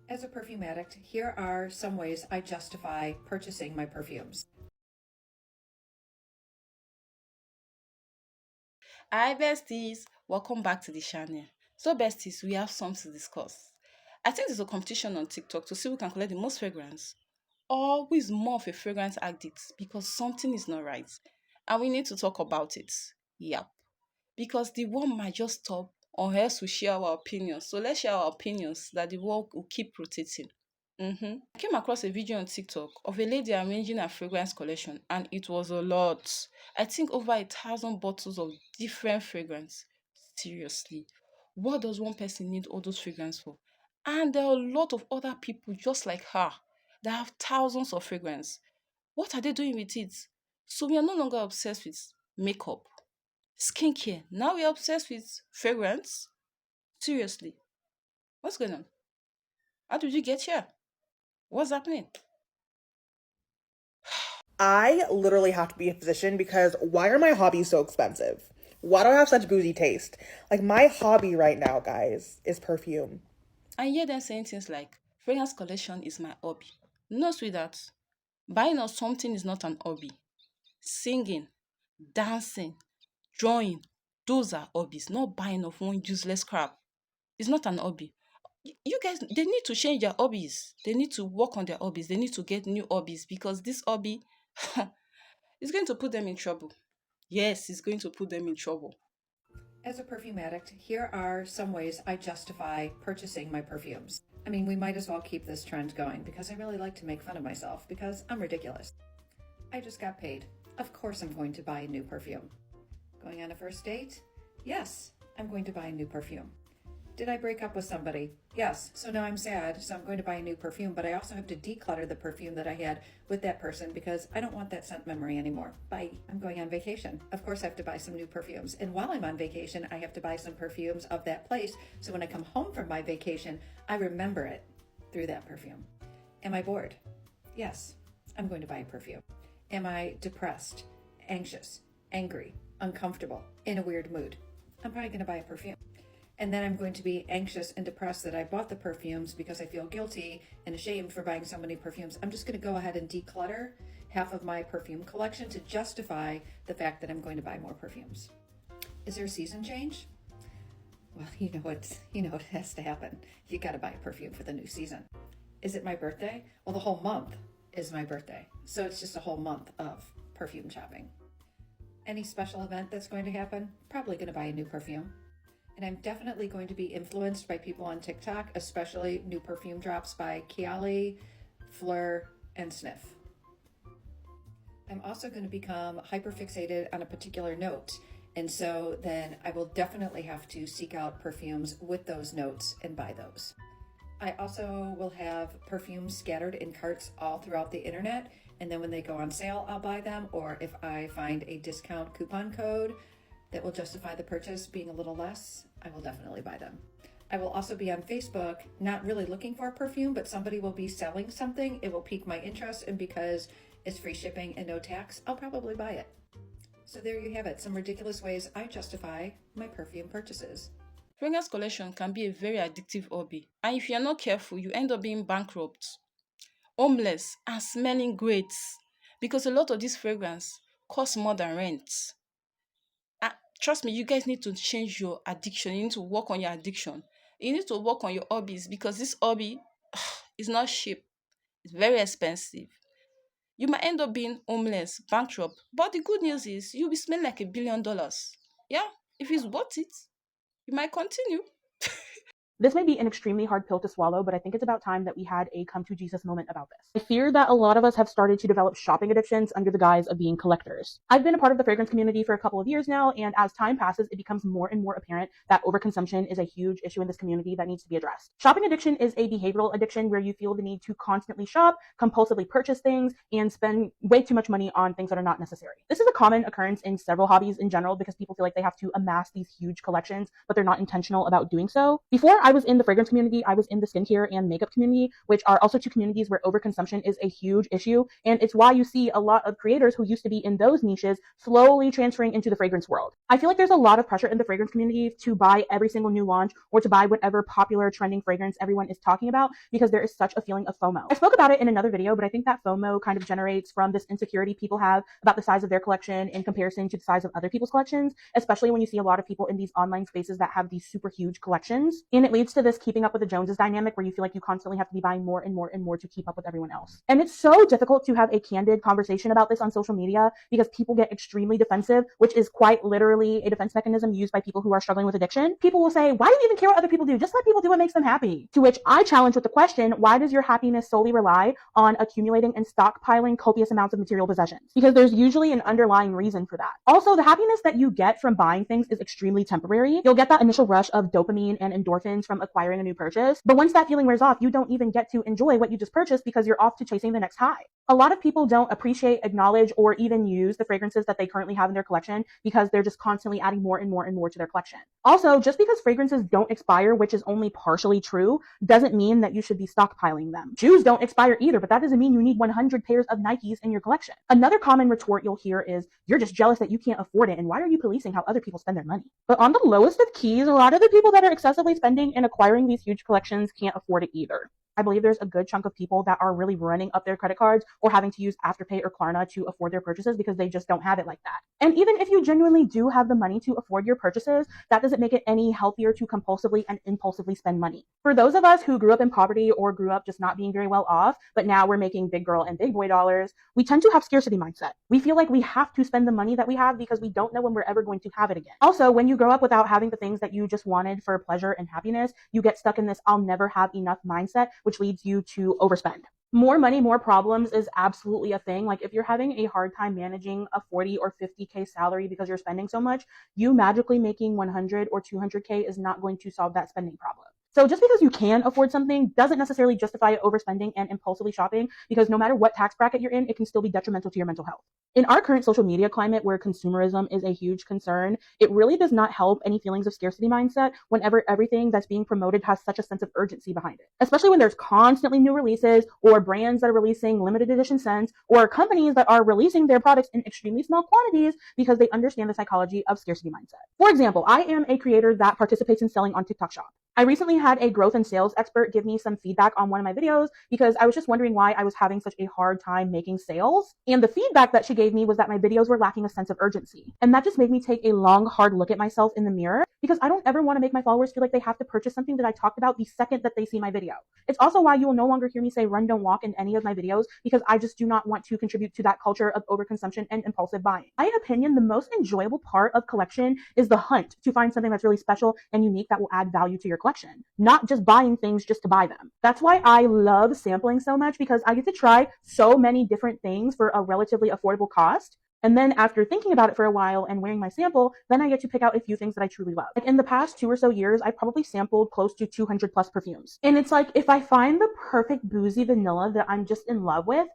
As a perfume addict, here are some ways I justify purchasing my perfumes. Hi, besties. Welcome back to the channel. So, besties, we have some to discuss. I think there's a competition on TikTok to see who can collect the most fragrance or who is more of a fragrance addict because something is not right. And we need to talk about it. Yep. Because the world might just stop or else we share our opinions. So, let's share our opinions so that the world will keep rotating. I came across a video on TikTok of a lady arranging her fragrance collection, and it was a lot. I think over 1,000 bottles of different fragrance. Seriously, what does one person need all those fragrance for? And there are a lot of other people just like her that have thousands of fragrance. What are they doing with it? So we are no longer obsessed with makeup, skincare. Now we are obsessed with fragrance. Seriously, what's going on? How did you get here? What's happening? I literally have to be a physician because why are my hobbies so expensive? Why do I have such bougie taste? Like, my hobby right now, guys, is perfume. I hear them saying things like, fragrance collection is my hobby. No, sweetheart. Buying of something is not an hobby. Singing, dancing, drawing, those are hobbies, not buying of one useless crap. It's not an hobby. You guys, they need to change their hobbies. They need to work on their hobbies. They need to get new hobbies because this hobby is going to put them in trouble. Yes, it's going to put them in trouble. As a perfume addict, here are some ways I justify purchasing my perfumes. I mean, we might as well keep this trend going because I really like to make fun of myself because I'm ridiculous. I just got paid. Of course, I'm going to buy a new perfume. Going on a first date? Yes, I'm going to buy a new perfume. Did I break up with somebody? Yes. So now I'm sad, so I'm going to buy a new perfume, but I also have to declutter the perfume that I had with that person because I don't want that scent memory anymore. Bye. I'm going on vacation. Of course, I have to buy some new perfumes. And while I'm on vacation, I have to buy some perfumes of that place. So when I come home from my vacation, I remember it through that perfume. Am I bored? Yes. I'm going to buy a perfume. Am I depressed, anxious, angry, uncomfortable, in a weird mood? I'm probably going to buy a perfume. And then I'm going to be anxious and depressed that I bought the perfumes because I feel guilty and ashamed for buying so many perfumes. I'm just going to go ahead and declutter half of my perfume collection to justify the fact that I'm going to buy more perfumes. Is there a season change? Well, you know what has to happen. You got to buy a perfume for the new season. Is it my birthday? Well, the whole month is my birthday. So it's just a whole month of perfume shopping. Any special event that's going to happen? Probably going to buy a new perfume. And I'm definitely going to be influenced by people on TikTok, especially new perfume drops by Kiali, Fleur, and Sniff. I'm also going to become hyperfixated on a particular note. And so then I will definitely have to seek out perfumes with those notes and buy those. I also will have perfumes scattered in carts all throughout the internet. And then when they go on sale, I'll buy them. Or if I find a discount coupon code that will justify the purchase being a little less, I will definitely buy them. I will also be on Facebook, not really looking for a perfume, but somebody will be selling something. It will pique my interest, and because it's free shipping and no tax, I'll probably buy it. So there you have it, some ridiculous ways I justify my perfume purchases. Fragrance collection can be a very addictive hobby, and if you're not careful, you end up being bankrupt, homeless, and smelling great because a lot of this fragrance costs more than rent. Trust me, you guys need to change your addiction. You need to work on your addiction. You need to work on your hobbies because this hobby is not cheap. It's very expensive. You might end up being homeless, bankrupt, but the good news is you'll be smelling like $1 billion. Yeah, if it's worth it, you might continue. This may be an extremely hard pill to swallow, but I think it's about time that we had a come to Jesus moment about this. I fear that a lot of us have started to develop shopping addictions under the guise of being collectors. I've been a part of the fragrance community for a couple of years now, and as time passes, it becomes more and more apparent that overconsumption is a huge issue in this community that needs to be addressed. Shopping addiction is a behavioral addiction where you feel the need to constantly shop, compulsively purchase things, and spend way too much money on things that are not necessary. This is a common occurrence in several hobbies in general because people feel like they have to amass these huge collections, but they're not intentional about doing so. Before I was in the fragrance community, I was in the skincare and makeup community, which are also two communities where overconsumption is a huge issue. And it's why you see a lot of creators who used to be in those niches slowly transferring into the fragrance world. I feel like there's a lot of pressure in the fragrance community to buy every single new launch or to buy whatever popular trending fragrance everyone is talking about, because there is such a feeling of FOMO. I spoke about it in another video, but I think that FOMO kind of generates from this insecurity people have about the size of their collection in comparison to the size of other people's collections, especially when you see a lot of people in these online spaces that have these super huge collections. And it leads to this keeping up with the Joneses dynamic where you feel like you constantly have to be buying more and more and more to keep up with everyone else. And it's so difficult to have a candid conversation about this on social media because people get extremely defensive, which is quite literally a defense mechanism used by people who are struggling with addiction. People will say, why do you even care what other people do? Just let people do what makes them happy. To which I challenge with the question, why does your happiness solely rely on accumulating and stockpiling copious amounts of material possessions? Because there's usually an underlying reason for that. Also, the happiness that you get from buying things is extremely temporary. You'll get that initial rush of dopamine and endorphins from acquiring a new purchase, but once that feeling wears off, you don't even get to enjoy what you just purchased because you're off to chasing the next high. A lot of people don't appreciate, acknowledge, or even use the fragrances that they currently have in their collection because they're just constantly adding more and more and more to their collection. Also, just because fragrances don't expire, which is only partially true, doesn't mean that you should be stockpiling them. Shoes don't expire either, but that doesn't mean you need 100 pairs of Nikes in your collection. Another common retort you'll hear is, you're just jealous that you can't afford it, and why are you policing how other people spend their money? But on the lowest of keys, a lot of the people that are excessively spending and acquiring these huge collections can't afford it either. I believe there's a good chunk of people that are really running up their credit cards or having to use Afterpay or Klarna to afford their purchases because they just don't have it like that. And even if you genuinely do have the money to afford your purchases, that doesn't make it any healthier to compulsively and impulsively spend money. For those of us who grew up in poverty or grew up just not being very well off, but now we're making big girl and big boy dollars, we tend to have scarcity mindset. We feel like we have to spend the money that we have because we don't know when we're ever going to have it again. Also, when you grow up without having the things that you just wanted for pleasure and happiness, you get stuck in this I'll never have enough mindset, which leads you to overspend. More money, more problems is absolutely a thing. Like if you're having a hard time managing a 40 or 50K salary because you're spending so much, you magically making 100 or 200K is not going to solve that spending problem. So just because you can afford something doesn't necessarily justify overspending and impulsively shopping, because no matter what tax bracket you're in, it can still be detrimental to your mental health. In our current social media climate where consumerism is a huge concern, it really does not help any feelings of scarcity mindset whenever everything that's being promoted has such a sense of urgency behind it. Especially when there's constantly new releases or brands that are releasing limited edition scents or companies that are releasing their products in extremely small quantities because they understand the psychology of scarcity mindset. For example, I am a creator that participates in selling on TikTok Shop. I recently had a growth and sales expert give me some feedback on one of my videos because I was just wondering why I was having such a hard time making sales. And the feedback that she gave me was that my videos were lacking a sense of urgency. And that just made me take a long, hard look at myself in the mirror because I don't ever want to make my followers feel like they have to purchase something that I talked about the second that they see my video. It's also why you will no longer hear me say run, don't walk in any of my videos because I just do not want to contribute to that culture of overconsumption and impulsive buying. In my opinion, the most enjoyable part of collection is the hunt to find something that's really special and unique that will add value to your collection, not just buying things just to buy them. That's why I love sampling so much, because I get to try so many different things for a relatively affordable cost. And then after thinking about it for a while and wearing my sample, then I get to pick out a few things that I truly love. Like in the past 2 or so years, I probably sampled close to 200 plus perfumes. And it's like, if I find the perfect boozy vanilla that I'm just in love with,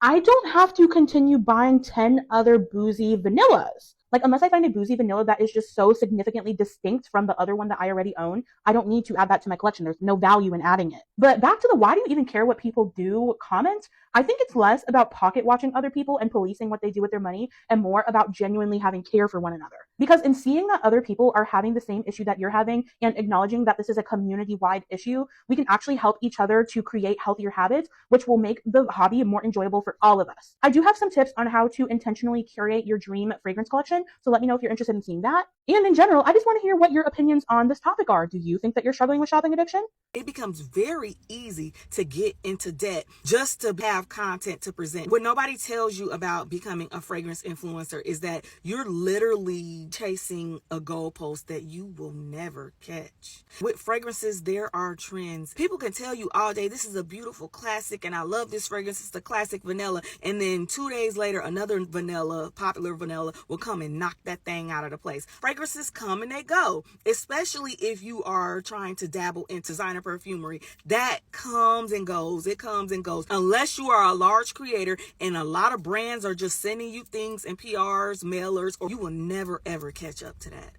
I don't have to continue buying 10 other boozy vanillas. Like, unless I find a boozy vanilla that is just so significantly distinct from the other one that I already own, I don't need to add that to my collection. There's no value in adding it. But back to the why do you even care what people do comment, I think it's less about pocket watching other people and policing what they do with their money and more about genuinely having care for one another. Because in seeing that other people are having the same issue that you're having and acknowledging that this is a community-wide issue, we can actually help each other to create healthier habits, which will make the hobby more enjoyable for all of us. I do have some tips on how to intentionally curate your dream fragrance collection, so let me know if you're interested in seeing that. And in general, I just want to hear what your opinions on this topic are. Do you think that you're struggling with shopping addiction? It becomes very easy to get into debt just to have content to present. What nobody tells you about becoming a fragrance influencer is that you're literally chasing a goalpost that you will never catch. With fragrances, there are trends. People can tell you all day, this is a beautiful classic and I love this fragrance, it's the classic vanilla. And then 2 days later, another vanilla, popular vanilla, will come and knock that thing out of the place. Fragrances come and they go, especially if you are trying to dabble in designer perfumery. That comes and goes. It comes and goes. Unless you are a large creator and a lot of brands are just sending you things in PRs, mailers, or you will never ever catch up to that.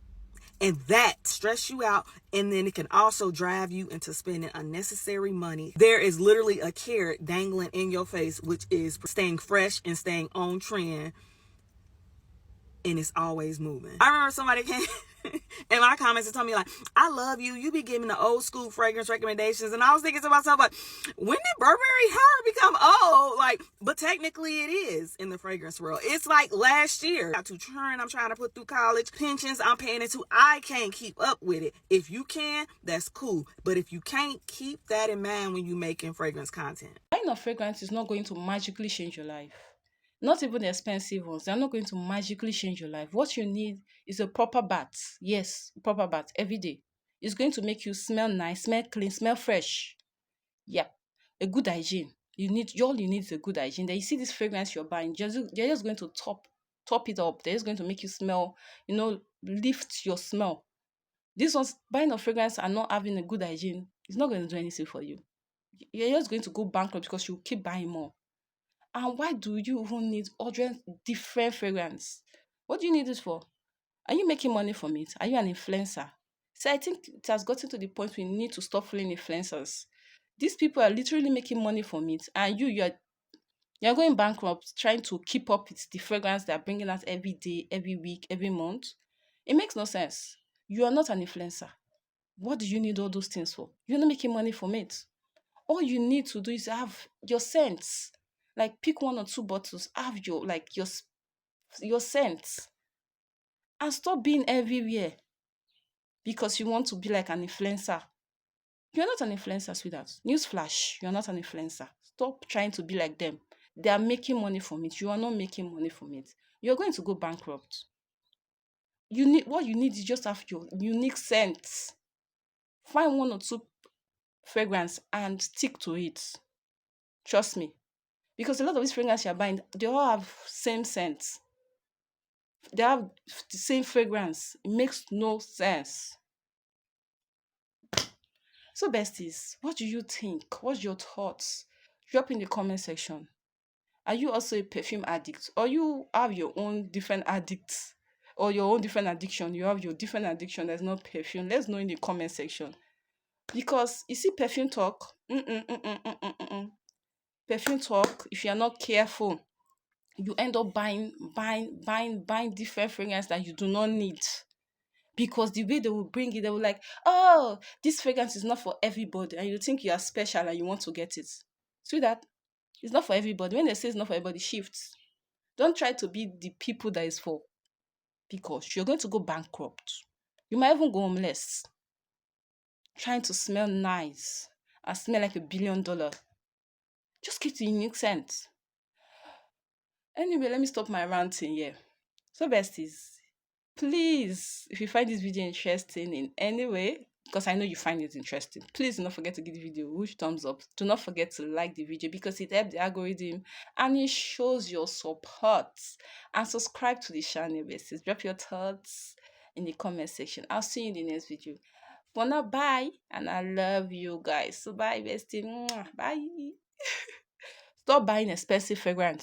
And that stress you out, and then it can also drive you into spending unnecessary money. There is literally a carrot dangling in your face, which is staying fresh and staying on trend, and it's always moving. I remember somebody came in my comments and told me, like, I love you. You be giving the old school fragrance recommendations. And I was thinking to myself, like, when did Burberry her become old? Like, but technically it is in the fragrance world. It's like last year. Got to churn. I'm trying to put through college. Pensions I'm paying into. I can't keep up with it. If you can, that's cool. But if you can't, keep that in mind when you're making fragrance content. Buying a fragrance is not going to magically change your life. Not even the expensive ones. They're not going to magically change your life. What you need is a proper bath. Yes, proper bath every day. It's going to make you smell nice, smell clean, smell fresh. Yeah, a good hygiene. All you need is a good hygiene. Then you see this fragrance you're buying, they're just going to top it up. They're just going to make you smell, lift your smell. These ones, buying a fragrance and not having a good hygiene, it's not going to do anything for you. You're just going to go bankrupt because you keep buying more. And why do you even need 100 different fragrance? What do you need this for? Are you making money from it? Are you an influencer? So I think it has gotten to the point we need to stop following influencers. These people are literally making money from it, and you're going bankrupt trying to keep up with the fragrance they're bringing out every day, every week, every month. It makes no sense. You are not an influencer. What do you need all those things for? You're not making money from it. All you need to do is have your scents. Like pick 1 or 2 bottles, have your scents, and stop being everywhere because you want to be like an influencer. You're not an influencer, sweetheart. Newsflash, you're not an influencer. Stop trying to be like them. They are making money from it. You are not making money from it. You're going to go bankrupt. What you need is just have your unique scents. Find 1 or 2 fragrance and stick to it. Trust me. Because a lot of these fragrances you're buying, they all have same scent. They have the same fragrance. It makes no sense. So besties, what do you think? What's your thoughts? Drop in the comment section. Are you also a perfume addict? Or you have your own different addicts? Or your own different addiction? You have your different addiction that's not perfume. Let's know in the comment section. Because you see PerfumeTok, PerfumeTok, if you're not careful, you end up buying different fragrances that you do not need. Because the way they will bring it, they will like, oh, this fragrance is not for everybody. And you think you are special and you want to get it. Sweetheart, it's not for everybody. When they say it's not for everybody, shifts. Don't try to be the people that is for. Because you're going to go bankrupt. You might even go homeless. Trying to smell nice and smell like $1 billion. Just keep the unique scent. Anyway, let me stop my ranting here. So besties, please, if you find this video interesting in any way, because I know you find it interesting, please do not forget to give the video a huge thumbs up. Do not forget to like the video because it helps the algorithm and it shows your support. And subscribe to the channel, besties. Drop your thoughts in the comment section. I'll see you in the next video. For now, bye, and I love you guys. So bye, bestie. Bye. Stop buying expensive fragrance.